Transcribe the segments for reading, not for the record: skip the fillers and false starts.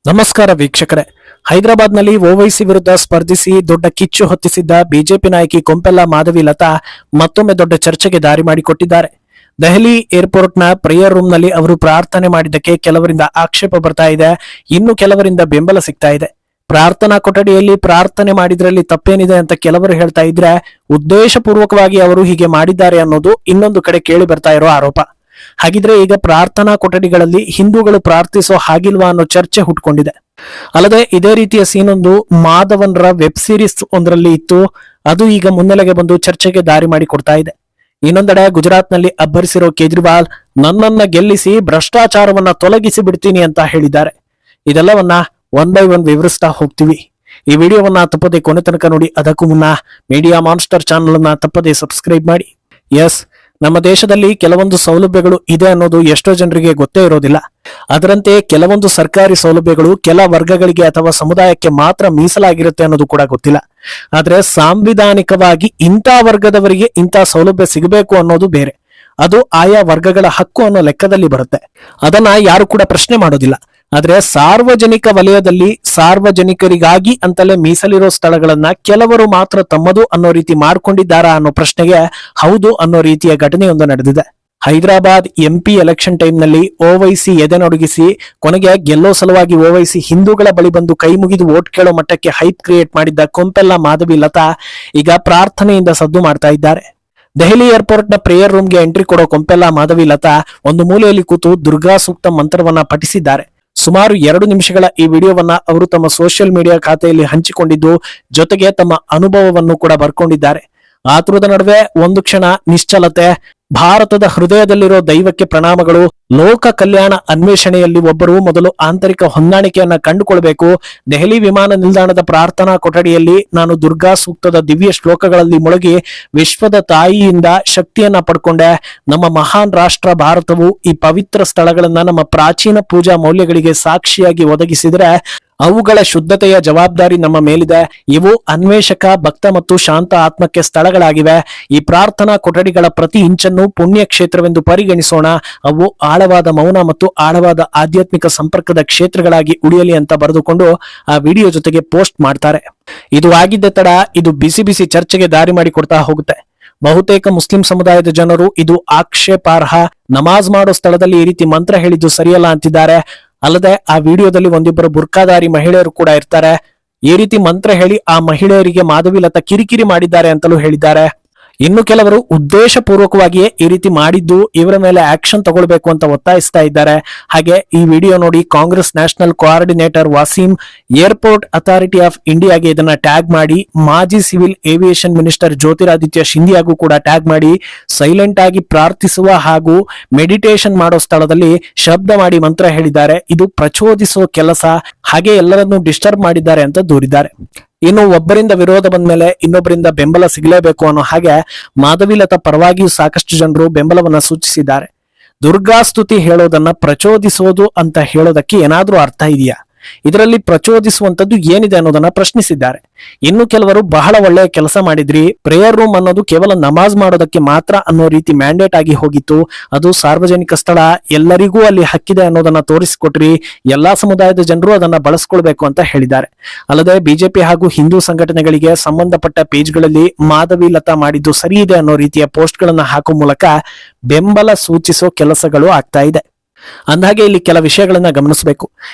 ನಮಸ್ಕಾರ ವೀಕ್ಷಕರೇ. ಹೈದರಾಬಾದ್ನಲ್ಲಿ ಓವೈಸಿ ವಿರುದ್ಧ ಸ್ಪರ್ಧಿಸಿ ದೊಡ್ಡ ಕಿಚ್ಚು ಹೊತ್ತಿಸಿದ್ದ ಬಿಜೆಪಿ ನಾಯಕಿ ಕೊಂಪೆಲ್ಲಾ ಮಾಧವಿ ಲತಾ ಮತ್ತೊಮ್ಮೆ ದೊಡ್ಡ ಚರ್ಚೆಗೆ ದಾರಿ ಮಾಡಿಕೊಟ್ಟಿದ್ದಾರೆ. ದೆಹಲಿ ಏರ್ಪೋರ್ಟ್ನ ಪ್ರೇಯರ್ ರೂಮ್ನಲ್ಲಿ ಅವರು ಪ್ರಾರ್ಥನೆ ಮಾಡಿದ್ದಕ್ಕೆ ಕೆಲವರಿಂದ ಆಕ್ಷೇಪ ಬರ್ತಾ ಇದೆ, ಇನ್ನು ಕೆಲವರಿಂದ ಬೆಂಬಲ ಸಿಗ್ತಾ ಇದೆ. ಪ್ರಾರ್ಥನಾ ಕೊಠಡಿಯಲ್ಲಿ ಪ್ರಾರ್ಥನೆ ಮಾಡಿದ್ರಲ್ಲಿ ತಪ್ಪೇನಿದೆ ಅಂತ ಕೆಲವರು ಹೇಳ್ತಾ ಇದ್ರೆ, ಉದ್ದೇಶಪೂರ್ವಕವಾಗಿ ಅವರು ಹೀಗೆ ಮಾಡಿದ್ದಾರೆ ಅನ್ನೋದು ಇನ್ನೊಂದು ಕಡೆ ಕೇಳಿ ಬರ್ತಾ ಇರೋ ಆರೋಪ. ಹಾಗಿದ್ರೆ ಈಗ ಪ್ರಾರ್ಥನಾ ಕೊಠಡಿಗಳಲ್ಲಿ ಹಿಂದೂಗಳು ಪ್ರಾರ್ಥಿಸೋ ಹಾಗಿಲ್ವಾ ಅನ್ನೋ ಚರ್ಚೆ ಹುಟ್ಕೊಂಡಿದೆ. ಅಲ್ಲದೆ ಇದೇ ರೀತಿಯ ಸೀನೊಂದು ಮಾಧವನ್ರ ವೆಬ್ ಸೀರೀಸ್ ಒಂದರಲ್ಲಿ ಇತ್ತು, ಅದು ಈಗ ಮುನ್ನೆಲೆಗೆ ಬಂದು ಚರ್ಚೆಗೆ ದಾರಿ ಮಾಡಿ ಕೊಡ್ತಾ ಇದೆ. ಇನ್ನೊಂದೆಡೆ ಗುಜರಾತ್ನಲ್ಲಿ ಅಬ್ಬರಿಸಿರೋ ಕೇಜ್ರಿವಾಲ್ ನನ್ನನ್ನ ಗೆಲ್ಲಿಸಿ ಭ್ರಷ್ಟಾಚಾರವನ್ನ ತೊಲಗಿಸಿ ಬಿಡ್ತೀನಿ ಅಂತ ಹೇಳಿದ್ದಾರೆ. ಇದೆಲ್ಲವನ್ನ ಒನ್ ಬೈ ಒನ್ ವಿವರಿಸ್ತಾ ಹೋಗ್ತೀವಿ. ಈ ವಿಡಿಯೋವನ್ನ ತಪ್ಪದೆ ಕೊನೆ ತನಕ ನೋಡಿ. ಅದಕ್ಕೂ ಮುನ್ನ ಮೀಡಿಯಾ ಮಾನ್ಸ್ಟರ್ ಚಾನಲ್ ಅನ್ನ ತಪ್ಪದೆ ಸಬ್ಸ್ಕ್ರೈಬ್ ಮಾಡಿ. ಎಸ್, ನಮ್ಮ ದೇಶದಲ್ಲಿ ಕೆಲವೊಂದು ಸೌಲಭ್ಯಗಳು ಇದೆ ಅನ್ನೋದು ಎಷ್ಟೋ ಜನರಿಗೆ ಗೊತ್ತೇ ಇರೋದಿಲ್ಲ. ಅದರಂತೆ ಕೆಲವೊಂದು ಸರ್ಕಾರಿ ಸೌಲಭ್ಯಗಳು ಕೆಲ ವರ್ಗಗಳಿಗೆ ಅಥವಾ ಸಮುದಾಯಕ್ಕೆ ಮಾತ್ರ ಮೀಸಲಾಗಿರುತ್ತೆ ಅನ್ನೋದು ಕೂಡ ಗೊತ್ತಿಲ್ಲ. ಆದ್ರೆ ಸಾಂವಿಧಾನಿಕವಾಗಿ ಇಂಥ ವರ್ಗದವರಿಗೆ ಇಂಥ ಸೌಲಭ್ಯ ಸಿಗಬೇಕು ಅನ್ನೋದು ಬೇರೆ. ಅದು ಆಯಾ ವರ್ಗಗಳ ಹಕ್ಕು ಅನ್ನೋ ಲೆಕ್ಕದಲ್ಲಿ ಬರುತ್ತೆ. ಅದನ್ನ ಯಾರು ಕೂಡ ಪ್ರಶ್ನೆ ಮಾಡೋದಿಲ್ಲ. ಆದ್ರೆ ಸಾರ್ವಜನಿಕ ವಲಯದಲ್ಲಿ ಸಾರ್ವಜನಿಕರಿಗಾಗಿ ಅಂತಲೇ ಮೀಸಲಿರೋ ಸ್ಥಳಗಳನ್ನ ಕೆಲವರು ಮಾತ್ರ ತಮ್ಮದು ಅನ್ನೋ ರೀತಿ ಮಾಡ್ಕೊಂಡಿದ್ದಾರಾ ಅನ್ನೋ ಪ್ರಶ್ನೆಗೆ ಹೌದು ಅನ್ನೋ ರೀತಿಯ ಘಟನೆಯೊಂದು ನಡೆದಿದೆ. ಹೈದರಾಬಾದ್ ಎಂಪಿ ಎಲೆಕ್ಷನ್ ಟೈಮ್ ನಲ್ಲಿ ಓವೈಸಿ ಎದೆನೊಡಗಿಸಿ ಕೊನೆಗೆ ಗೆಲ್ಲೋ ಸಲುವಾಗಿ ಓವೈಸಿ ಹಿಂದೂಗಳ ಬಳಿ ಬಂದು ಕೈ ಮುಗಿದು ವೋಟ್ ಕೇಳೋ ಮಟ್ಟಕ್ಕೆ ಹೈಪ್ ಕ್ರಿಯೇಟ್ ಮಾಡಿದ್ದ ಕೊಂಪೆಲ್ಲಾ ಮಾಧವಿ ಲತಾ ಈಗ ಪ್ರಾರ್ಥನೆಯಿಂದ ಸದ್ದು ಮಾಡ್ತಾ ಇದ್ದಾರೆ. ದೆಹಲಿ ಏರ್ಪೋರ್ಟ್ ನ ಪ್ರೇಯರ್ ರೂಮ್ಗೆ ಎಂಟ್ರಿ ಕೊಡೋ ಕೊಂಪೆಲ್ಲಾ ಮಾಧವಿ ಲತಾ ಒಂದು ಮೂಲೆಯಲ್ಲಿ ಕೂತು ದುರ್ಗಾ ಸೂಕ್ತ ಮಂತ್ರವನ್ನ ಪಠಿಸಿದ್ದಾರೆ. ಸುಮಾರು 2 ನಿಮಿಷಗಳ ಈ ವಿಡಿಯೋವನ್ನ ಅವರು ತಮ್ಮ ಸೋಷಿಯಲ್ ಮೀಡಿಯಾ ಖಾತೆಯಲ್ಲಿ ಹಂಚಿಕೊಂಡಿದ್ದು, ಜೊತೆಗೆ ತಮ್ಮ ಅನುಭವವನ್ನು ಕೂಡ ಬರ್ಕೊಂಡಿದ್ದಾರೆ. ಆತುರದ ನಡುವೆ ಒಂದು ಕ್ಷಣ ನಿಶ್ಚಲತೆ. ಭಾರತದ ಹೃದಯದಲ್ಲಿರೋ ದೈವಕ್ಕೆ ಪ್ರಣಾಮಗಳು. ಲೋಕ ಕಲ್ಯಾಣ ಅನ್ವೇಷಣೆಯಲ್ಲಿ ಒಬ್ಬರು ಮೊದಲು ಆಂತರಿಕ ಹೊಂದಾಣಿಕೆಯನ್ನ ಕಂಡುಕೊಳ್ಬೇಕು. ದೆಹಲಿ ವಿಮಾನ ನಿಲ್ದಾಣದ ಪ್ರಾರ್ಥನಾ ಕೊಠಡಿಯಲ್ಲಿ ನಾನು ದುರ್ಗಾ ಸೂಕ್ತದ ದಿವ್ಯ ಶ್ಲೋಕಗಳಲ್ಲಿ ಮುಳುಗಿ ವಿಶ್ವದ ತಾಯಿಯಿಂದ ಶಕ್ತಿಯನ್ನ ಪಡ್ಕೊಂಡೆ. ನಮ್ಮ ಮಹಾನ್ ರಾಷ್ಟ್ರ ಭಾರತವು ಈ ಪವಿತ್ರ ಸ್ಥಳಗಳನ್ನ ನಮ್ಮ ಪ್ರಾಚೀನ ಪೂಜಾ ಮೌಲ್ಯಗಳಿಗೆ ಸಾಕ್ಷಿಯಾಗಿ ಒದಗಿಸಿದ್ರೆ ಅವುಗಳ ಶುದ್ಧತೆಯ ಜವಾಬ್ದಾರಿ ನಮ್ಮ ಮೇಲಿದೆ. ಇವು ಅನ್ವೇಷಕ, ಭಕ್ತ ಮತ್ತು ಶಾಂತ ಆತ್ಮಕ್ಕೆ ಸ್ಥಳಗಳಾಗಿವೆ. ಈ ಪ್ರಾರ್ಥನಾ ಕೊಠಡಿಗಳ ಪ್ರತಿ ಇಂಚನ್ನು ಪುಣ್ಯ ಕ್ಷೇತ್ರವೆಂದು ಪರಿಗಣಿಸೋಣ. ಅವು ಆಳವಾದ ಮೌನ ಮತ್ತು ಆಳವಾದ ಆಧ್ಯಾತ್ಮಿಕ ಸಂಪರ್ಕದ ಕ್ಷೇತ್ರಗಳಾಗಿ ಉಳಿಯಲಿ ಅಂತ ಬರೆದುಕೊಂಡು ಆ ವಿಡಿಯೋ ಜೊತೆಗೆ ಪೋಸ್ಟ್ ಮಾಡ್ತಾರೆ. ಇದು ಆಗಿದ್ದ ತಡ ಇದು ಬಿಸಿ ಬಿಸಿ ಚರ್ಚೆಗೆ ದಾರಿ ಮಾಡಿ ಕೊಡ್ತಾ ಹೋಗುತ್ತೆ. ಬಹುತೇಕ ಮುಸ್ಲಿಂ ಸಮುದಾಯದ ಜನರು ಇದು ಆಕ್ಷೇಪಾರ್ಹ, ನಮಾಜ್ ಮಾಡೋ ಸ್ಥಳದಲ್ಲಿ ಈ ರೀತಿ ಮಂತ್ರ ಹೇಳಿದ್ದು ಸರಿಯಲ್ಲ ಅಂತಿದ್ದಾರೆ. ಅಲ್ಲದೆ ಆ ವಿಡಿಯೋದಲ್ಲಿ ಒಂದಿಬ್ಬರು ಬುರ್ಕಾದಾರಿ ಮಹಿಳೆಯರು ಕೂಡ ಇರ್ತಾರೆ. ಈ ರೀತಿ ಮಂತ್ರ ಹೇಳಿ ಆ ಮಹಿಳೆಯರಿಗೆ ಮಾಧವಿ ಲತಾ ಕಿರಿಕಿರಿ ಮಾಡಿದ್ದಾರೆ ಅಂತಲೂ ಹೇಳಿದ್ದಾರೆ. ಇನ್ನು ಕೆಲವರು ಉದ್ದೇಶಪೂರ್ವಕವಾಗಿಯೇ ಈ ರೀತಿ ಮಾಡಿದ್ದು ಇವರ ಮೇಲೆ ಆಕ್ಷನ್ ತಗೊಳ್ಬೇಕು ಅಂತ ಒತ್ತಾಯಿಸ್ತಾ ಇದ್ದಾರೆ. ಹಾಗೆ ಈ ವಿಡಿಯೋ ನೋಡಿ Congress national coordinator Wasim airport authority of ಇಂಡಿಯಾಗೆ ಇದನ್ನ ಟ್ಯಾಗ್ ಮಾಡಿ, ಮಾಜಿ ಸಿವಿಲ್ ಏವಿಯೇಷನ್ ಮಿನಿಸ್ಟರ್ ಜ್ಯೋತಿರಾದಿತ್ಯ ಶಿಂಧಿಯಾಗೂ ಕೂಡ ಟ್ಯಾಗ್ ಮಾಡಿ ಸೈಲೆಂಟ್ ಆಗಿ ಪ್ರಾರ್ಥಿಸುವ ಹಾಗೂ ಮೆಡಿಟೇಷನ್ ಮಾಡೋ ಸ್ಥಳದಲ್ಲಿ ಶಬ್ದ ಮಾಡಿ ಮಂತ್ರ ಹೇಳಿದ್ದಾರೆ. ಇದು ಪ್ರಚೋದಿಸುವ ಕೆಲಸ, ಹಾಗೆ ಎಲ್ಲರನ್ನೂ ಡಿಸ್ಟರ್ಬ್ ಮಾಡಿದ್ದಾರೆ ಅಂತ ದೂರಿದ್ದಾರೆ. ಇನ್ನು ಒಬ್ಬರಿಂದ ವಿರೋಧ ಬಂದ ಮೇಲೆ ಇನ್ನೊಬ್ಬರಿಂದ ಬೆಂಬಲ ಸಿಗಲೇಬೇಕು ಅನ್ನೋ ಹಾಗೆ ಮಾಧವಿ ಲತಾ ಪರವಾಗಿಯೂ ಸಾಕಷ್ಟು ಜನರು ಬೆಂಬಲವನ್ನ ಸೂಚಿಸಿದ್ದಾರೆ. ದುರ್ಗಾ ಸ್ತುತಿ ಹೇಳೋದನ್ನ ಪ್ರಚೋದಿಸೋದು ಅಂತ ಹೇಳೋದಕ್ಕೆ ಏನಾದ್ರೂ ಅರ್ಥ ಇದೆಯಾ? ಇದರಲ್ಲಿ ಪ್ರಚೋದಿಸುವಂತದ್ದು ಏನಿದೆ ಅನ್ನೋದನ್ನ ಪ್ರಶ್ನಿಸಿದ್ದಾರೆ. ಇನ್ನು ಕೆಲವರು ಬಹಳ ಒಳ್ಳೆಯ ಕೆಲಸ ಮಾಡಿದ್ರಿ, ಪ್ರೇಯರ್ ರೂಮ್ ಅನ್ನೋದು ಕೇವಲ ನಮಾಜ್ ಮಾಡೋದಕ್ಕೆ ಮಾತ್ರ ಅನ್ನೋ ರೀತಿ ಮ್ಯಾಂಡೇಟ್ ಆಗಿ ಹೋಗಿತ್ತು. ಅದು ಸಾರ್ವಜನಿಕ ಸ್ಥಳ, ಎಲ್ಲರಿಗೂ ಅಲ್ಲಿ ಹಕ್ಕಿದೆ ಅನ್ನೋದನ್ನ ತೋರಿಸಿಕೊಟ್ರಿ. ಎಲ್ಲಾ ಸಮುದಾಯದ ಜನರು ಅದನ್ನ ಬಳಸ್ಕೊಳ್ಬೇಕು ಅಂತ ಹೇಳಿದ್ದಾರೆ. ಅಲ್ಲದೆ ಬಿಜೆಪಿ ಹಾಗೂ ಹಿಂದೂ ಸಂಘಟನೆಗಳಿಗೆ ಸಂಬಂಧಪಟ್ಟ ಪೇಜ್ಗಳಲ್ಲಿ ಮಾಧವಿ ಲತಾ ಮಾಡಿದ್ದು ಸರಿ ಇದೆ ಅನ್ನೋ ರೀತಿಯ ಪೋಸ್ಟ್ ಗಳನ್ನ ಹಾಕೋ ಮೂಲಕ ಬೆಂಬಲ ಸೂಚಿಸೋ ಕೆಲಸಗಳು ಆಗ್ತಾ ಇದೆ. ಅಂದಾಗೆ ಇಲ್ಲಿ ಕೆಲ ವಿಷಯಗಳನ್ನ ಗಮನಿಸಬೇಕು.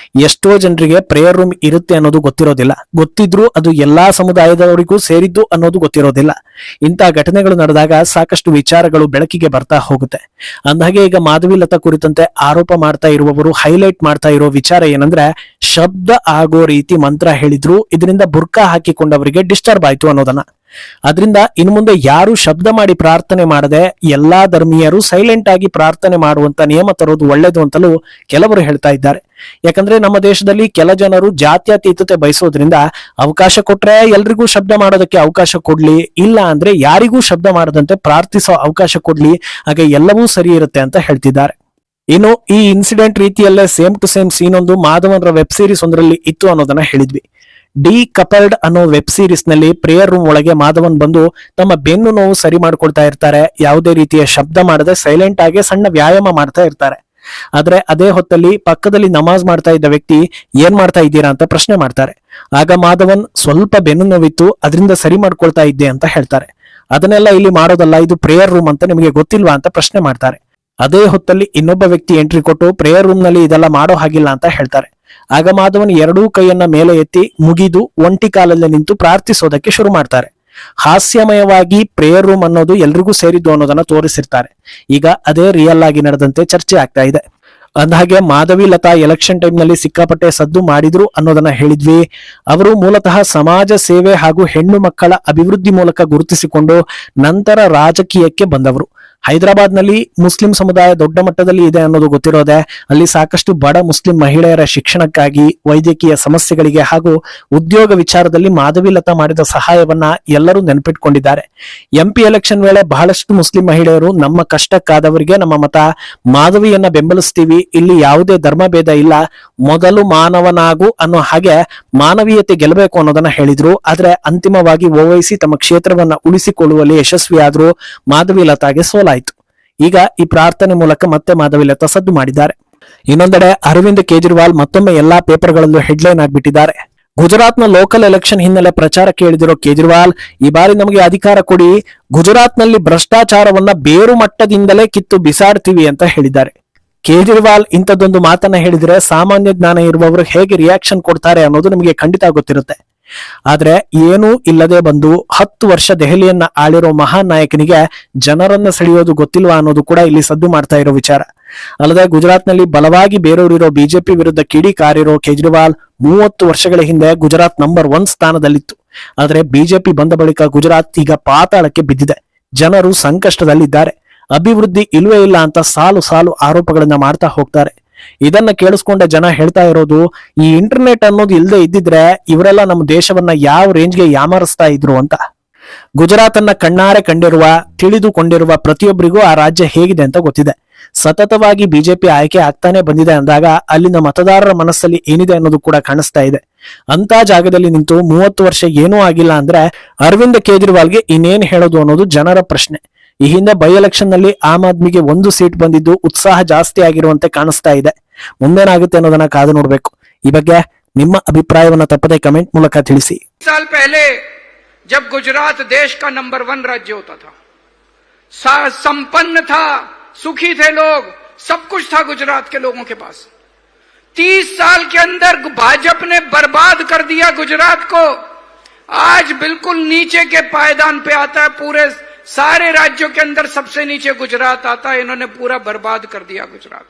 ಎಷ್ಟೋ ಜನರಿಗೆ ಪ್ರೇಯರ್ ರೂಮ್ ಇರುತ್ತೆ ಅನ್ನೋದು ಗೊತ್ತಿರೋದಿಲ್ಲ. ಗೊತ್ತಿದ್ರೂ ಅದು ಎಲ್ಲಾ ಸಮುದಾಯದವರಿಗೂ ಸೇರಿದ್ದು ಅನ್ನೋದು ಗೊತ್ತಿರೋದಿಲ್ಲ. ಇಂಥ ಘಟನೆಗಳು ನಡೆದಾಗ ಸಾಕಷ್ಟು ವಿಚಾರಗಳು ಬೆಳಕಿಗೆ ಬರ್ತಾ ಹೋಗುತ್ತೆ. ಅಂದಾಗೆ ಈಗ ಮಾಧವಿ ಲತಾ ಕುರಿತಂತೆ ಆರೋಪ ಮಾಡ್ತಾ ಇರುವವರು ಹೈಲೈಟ್ ಮಾಡ್ತಾ ಇರೋ ವಿಚಾರ ಏನಂದ್ರೆ, ಶಬ್ದ ಆಗೋ ರೀತಿ ಮಂತ್ರ ಹೇಳಿದ್ರು, ಇದರಿಂದ ಬುರ್ಕಾ ಹಾಕಿಕೊಂಡವರಿಗೆ ಡಿಸ್ಟರ್ಬ್ ಆಯ್ತು ಅನ್ನೋದನ್ನ. ಅದರಿಂದ ಇನ್ನು ಮುಂದೆ ಯಾರು ಶಬ್ದ ಮಾಡಿ ಪ್ರಾರ್ಥನೆ ಮಾಡದೆ ಎಲ್ಲಾ ಧರ್ಮೀಯರು ಸೈಲೆಂಟ್ ಆಗಿ ಪ್ರಾರ್ಥನೆ ಮಾಡುವಂತ ನಿಯಮ ತರೋದು ಒಳ್ಳೇದು ಅಂತಲೂ ಕೆಲವರು ಹೇಳ್ತಾ ಇದ್ದಾರೆ. ಯಾಕಂದ್ರೆ ನಮ್ಮ ದೇಶದಲ್ಲಿ ಕೆಲ ಜನರು ಜಾತ್ಯತೀತತೆ ಬಯಸೋದ್ರಿಂದ ಅವಕಾಶ ಕೊಟ್ರೆ ಎಲ್ರಿಗೂ ಶಬ್ದ ಮಾಡೋದಕ್ಕೆ ಅವಕಾಶ ಕೊಡ್ಲಿ, ಇಲ್ಲ ಅಂದ್ರೆ ಯಾರಿಗೂ ಶಬ್ದ ಮಾಡದಂತೆ ಪ್ರಾರ್ಥಿಸೋ ಅವಕಾಶ ಕೊಡ್ಲಿ, ಹಾಗೆ ಎಲ್ಲವೂ ಸರಿ ಇರುತ್ತೆ ಅಂತ ಹೇಳ್ತಿದ್ದಾರೆ. ಇನ್ನು ಈ ಇನ್ಸಿಡೆಂಟ್ ರೀತಿಯಲ್ಲೇ ಸೇಮ್ ಟು ಸೇಮ್ ಸೀನ್ ಒಂದು ಮಾಧವನ್ರ ವೆಬ್ ಸೀರೀಸ್ ಒಂದರಲ್ಲಿ ಇತ್ತು ಅನ್ನೋದನ್ನ ಹೇಳಿದ್ವಿ. ಡಿ ಕಪಲ್ಡ್ ಅನ್ನೋ ವೆಬ್ ಸೀರೀಸ್ ನಲ್ಲಿ ಪ್ರೇಯರ್ ರೂಮ್ ಒಳಗೆ ಮಾಧವನ್ ಬಂದು ತಮ್ಮ ಬೆನ್ನು ನೋವು ಸರಿ ಮಾಡ್ಕೊಳ್ತಾ ಇರ್ತಾರೆ. ಯಾವುದೇ ರೀತಿಯ ಶಬ್ದ ಮಾಡದೆ ಸೈಲೆಂಟ್ ಆಗಿ ಸಣ್ಣ ವ್ಯಾಯಾಮ ಮಾಡ್ತಾ ಇರ್ತಾರೆ. ಆದ್ರೆ ಅದೇ ಹೊತ್ತಲ್ಲಿ ಪಕ್ಕದಲ್ಲಿ ನಮಾಜ್ ಮಾಡ್ತಾ ಇದ್ದ ವ್ಯಕ್ತಿ ಏನ್ ಮಾಡ್ತಾ ಇದ್ದೀರಾ ಅಂತ ಪ್ರಶ್ನೆ ಮಾಡ್ತಾರೆ. ಆಗ ಮಾಧವನ್ ಸ್ವಲ್ಪ ಬೆನ್ನು ನೋವಿತ್ತು, ಅದರಿಂದ ಸರಿ ಮಾಡ್ಕೊಳ್ತಾ ಇದ್ದೆ ಅಂತ ಹೇಳ್ತಾರೆ. ಅದನ್ನೆಲ್ಲ ಇಲ್ಲಿ ಮಾಡೋದಲ್ಲ, ಇದು ಪ್ರೇಯರ್ ರೂಮ್ ಅಂತ ನಿಮಗೆ ಗೊತ್ತಿಲ್ವಾ ಅಂತ ಪ್ರಶ್ನೆ ಮಾಡ್ತಾರೆ. ಅದೇ ಹೊತ್ತಲ್ಲಿ ಇನ್ನೊಬ್ಬ ವ್ಯಕ್ತಿ ಎಂಟ್ರಿ ಕೊಟ್ಟು ಪ್ರೇಯರ್ ರೂಮ್ ನಲ್ಲಿ ಇದೆಲ್ಲ ಮಾಡೋ ಹಾಗಿಲ್ಲ ಅಂತ ಹೇಳ್ತಾರೆ. ಆಗ ಮಾಧವನ್ ಎರಡೂ ಕೈಯನ್ನ ಮೇಲೆ ಎತ್ತಿ ಮುಗಿದು ಒಂಟಿ ಕಾಲಲ್ಲಿ ನಿಂತು ಪ್ರಾರ್ಥಿಸೋದಕ್ಕೆ ಶುರು ಮಾಡ್ತಾರೆ. ಹಾಸ್ಯಮಯವಾಗಿ ಪ್ರೇಯರ್ ರೂಮ್ ಅನ್ನೋದು ಎಲ್ರಿಗೂ ಸೇರಿದ್ದು ಅನ್ನೋದನ್ನ ತೋರಿಸಿರ್ತಾರೆ. ಈಗ ಅದೇ ರಿಯಲ್ ಆಗಿ ನಡೆದಂತೆ ಚರ್ಚೆ ಆಗ್ತಾ ಇದೆ. ಅಂದಹಾಗೆ ಮಾಧವಿ ಲತಾ ಎಲೆಕ್ಷನ್ ಟೈಮ್ ನಲ್ಲಿ ಸಿಕ್ಕಾಪಟ್ಟೆ ಸದ್ದು ಮಾಡಿದ್ರು ಅನ್ನೋದನ್ನ ಹೇಳಿದ್ವಿ. ಅವರು ಮೂಲತಃ ಸಮಾಜ ಸೇವೆ ಹಾಗೂ ಹೆಣ್ಣು ಮಕ್ಕಳ ಅಭಿವೃದ್ಧಿ ಮೂಲಕ ಗುರುತಿಸಿಕೊಂಡು ನಂತರ ರಾಜಕೀಯಕ್ಕೆ ಬಂದವರು. ಹೈದರಾಬಾದ್ ನಲ್ಲಿ ಮುಸ್ಲಿಂ ಸಮುದಾಯ ದೊಡ್ಡ ಮಟ್ಟದಲ್ಲಿ ಇದೆ ಅನ್ನೋದು ಗೊತ್ತಿರೋದೆ. ಅಲ್ಲಿ ಸಾಕಷ್ಟು ಬಡ ಮುಸ್ಲಿಂ ಮಹಿಳೆಯರ ಶಿಕ್ಷಣಕ್ಕಾಗಿ, ವೈದ್ಯಕೀಯ ಸಮಸ್ಯೆಗಳಿಗೆ ಹಾಗೂ ಉದ್ಯೋಗ ವಿಚಾರದಲ್ಲಿ ಮಾಧವಿ ಲತಾ ಮಾಡಿದ ಸಹಾಯವನ್ನ ಎಲ್ಲರೂ ನೆನಪಿಟ್ಕೊಂಡಿದ್ದಾರೆ. ಎಂಪಿ ಎಲೆಕ್ಷನ್ ವೇಳೆ ಬಹಳಷ್ಟು ಮುಸ್ಲಿಂ ಮಹಿಳೆಯರು ನಮ್ಮ ಕಷ್ಟಕ್ಕಾದವರಿಗೆ ನಮ್ಮ ಮತ, ಮಾಧವಿಯನ್ನ ಬೆಂಬಲಿಸ್ತೀವಿ, ಇಲ್ಲಿ ಯಾವುದೇ ಧರ್ಮಭೇದ ಇಲ್ಲ, ಮೊದಲು ಮಾನವನಾಗು ಅನ್ನೋ ಹಾಗೆ ಮಾನವೀಯತೆ ಗೆಲ್ಲಬೇಕು ಅನ್ನೋದನ್ನ ಹೇಳಿದ್ರು. ಆದ್ರೆ ಅಂತಿಮವಾಗಿ ಓವೈಸಿ ತಮ್ಮ ಕ್ಷೇತ್ರವನ್ನ ಉಳಿಸಿಕೊಳ್ಳುವಲ್ಲಿ ಯಶಸ್ವಿಯಾದ್ರು. ಮಾಧವಿ ಲತಾಗೆ ಸೋಲಾಯಿತು. ಈಗ ಈ ಪ್ರಾರ್ಥನೆ ಮೂಲಕ ಮತ್ತೆ ಮಾಧವಿ ಲತಾ ಸದ್ದು ಮಾಡಿದ್ದಾರೆ. ಇನ್ನೊಂದೆಡೆ ಅರವಿಂದ್ ಕೇಜ್ರಿವಾಲ್ ಮತ್ತೊಮ್ಮೆ ಎಲ್ಲಾ ಪೇಪರ್ಗಳಲ್ಲೂ ಹೆಡ್ಲೈನ್ ಆಗ್ಬಿಟ್ಟಿದ್ದಾರೆ. ಗುಜರಾತ್ನ ಲೋಕಲ್ ಎಲೆಕ್ಷನ್ ಹಿನ್ನೆಲೆ ಪ್ರಚಾರಕ್ಕೆ ಇಳಿದಿರೋ ಕೇಜ್ರಿವಾಲ್, ಈ ಬಾರಿ ನಮಗೆ ಅಧಿಕಾರ ಕೊಡಿ, ಗುಜರಾತ್ನಲ್ಲಿ ಭ್ರಷ್ಟಾಚಾರವನ್ನ ಬೇರು ಮಟ್ಟದಿಂದಲೇ ಕಿತ್ತು ಬಿಸಾಡ್ತೀವಿ ಅಂತ ಹೇಳಿದ್ದಾರೆ. ಕೇಜ್ರಿವಾಲ್ ಇಂಥದ್ದೊಂದು ಮಾತನ್ನ ಹೇಳಿದ್ರೆ ಸಾಮಾನ್ಯ ಜ್ಞಾನ ಇರುವವರು ಹೇಗೆ ರಿಯಾಕ್ಷನ್ ಕೊಡ್ತಾರೆ ಅನ್ನೋದು ನಿಮಗೆ ಖಂಡಿತ ಗೊತ್ತಿರುತ್ತೆ. ಆದ್ರೆ ಏನೂ ಇಲ್ಲದೆ ಬಂದು 10 ವರ್ಷ ದೆಹಲಿಯನ್ನ ಆಳಿರೋ ಮಹಾನ್ ನಾಯಕನಿಗೆ ಜನರನ್ನ ಸೆಳೆಯೋದು ಗೊತ್ತಿಲ್ವಾ ಅನ್ನೋದು ಕೂಡ ಇಲ್ಲಿ ಸದ್ದು ಮಾಡ್ತಾ ಇರೋ ವಿಚಾರ. ಅಲ್ಲದೆ ಗುಜರಾತ್ನಲ್ಲಿ ಬಲವಾಗಿ ಬೇರೂರಿರೋ ಬಿಜೆಪಿ ವಿರುದ್ಧ ಕಿಡಿಕಾರಿರೋ ಕೇಜ್ರಿವಾಲ್ 30 ವರ್ಷಗಳ ಹಿಂದೆ ಗುಜರಾತ್ ನಂಬರ್ 1 ಸ್ಥಾನದಲ್ಲಿತ್ತು. ಆದ್ರೆ ಬಿಜೆಪಿ ಬಂದ ಬಳಿಕ ಗುಜರಾತ್ ಈಗ ಪಾತಾಳಕ್ಕೆ ಬಿದ್ದಿದೆ. ಜನರು ಸಂಕಷ್ಟದಲ್ಲಿದ್ದಾರೆ. ಅಭಿವೃದ್ಧಿ ಇಲ್ವೇ ಇಲ್ಲ ಅಂತ ಸಾಲು ಸಾಲು ಆರೋಪಗಳನ್ನ ಮಾಡ್ತಾ ಹೋಗ್ತಾರೆ. ಇದನ್ನ ಕೇಳಿಸ್ಕೊಂಡ ಜನ ಹೇಳ್ತಾ ಇರೋದು, ಈ ಇಂಟರ್ನೆಟ್ ಅನ್ನೋದು ಇಲ್ಲದೆ ಇದ್ದಿದ್ರೆ ಇವರೆಲ್ಲ ನಮ್ಮ ದೇಶವನ್ನ ಯಾವ ರೇಂಜ್ಗೆ ಯಾಮಾರಿಸ್ತಾ ಇದ್ರು ಅಂತ. ಗುಜರಾತ್ ಅನ್ನ ಕಣ್ಣಾರೆ ಕಂಡಿರುವ, ತಿಳಿದುಕೊಂಡಿರುವ ಪ್ರತಿಯೊಬ್ಬರಿಗೂ ಆ ರಾಜ್ಯ ಹೇಗಿದೆ ಅಂತ ಗೊತ್ತಿದೆ. ಸತತವಾಗಿ ಬಿಜೆಪಿ ಆಯ್ಕೆ ಆಗ್ತಾನೆ ಬಂದಿದೆ ಅಂದಾಗ ಅಲ್ಲಿನ ಮತದಾರರ ಮನಸ್ಸಲ್ಲಿ ಏನಿದೆ ಅನ್ನೋದು ಕೂಡ ಕಾಣಿಸ್ತಾ ಇದೆ. ಅಂತ ಜಾಗದಲ್ಲಿ ನಿಂತು 30 ವರ್ಷ ಏನೂ ಆಗಿಲ್ಲ ಅಂದ್ರೆ ಅರವಿಂದ್ ಕೇಜ್ರಿವಾಲ್ಗೆ ಇನ್ನೇನ್ ಹೇಳೋದು ಅನ್ನೋದು ಜನರ ಪ್ರಶ್ನೆ. ಈ ಹಿಂದೆ ಬೈ ಎಲೆಕ್ಷನ್ ನಲ್ಲಿ ಆಮ್ ಆದ್ಮಿಗೆ 1 ಸೀಟ್ ಬಂದಿದ್ದು ಉತ್ಸಾಹ ಜಾಸ್ತಿ ಆಗಿರುವಂತೆ ಕಾಣಿಸ್ತಾ ಇದೆ. ಮುಂದೇನಾಗುತ್ತೆ ಅನ್ನೋದನ್ನ ಕಾದು ನೋಡ್ಬೇಕು. ಈ ಬಗ್ಗೆ ನಿಮ್ಮ ಅಭಿಪ್ರಾಯವನ್ನ ತಪ್ಪದೆ ಕಮೆಂಟ್ ಮೂಲಕ ತಿಳಿಸಿ. साल पहले जब गुजरात देश का नंबर 1 राज्य होता था, संपन्न था, सुखी थे लोग, सब कुछ था गुजरात के लोगों के पास. 30 साल के अंदर भाजपा ने बर्बाद कर दिया गुजरात को. आज बिल्कुल नीचे के पायदान पे आता है. पूरे सारे राज्यों के अंदर सबसे नीचे गुजरात आता है. इन्होंने पूरा बर्बाद कर दिया गुजरात.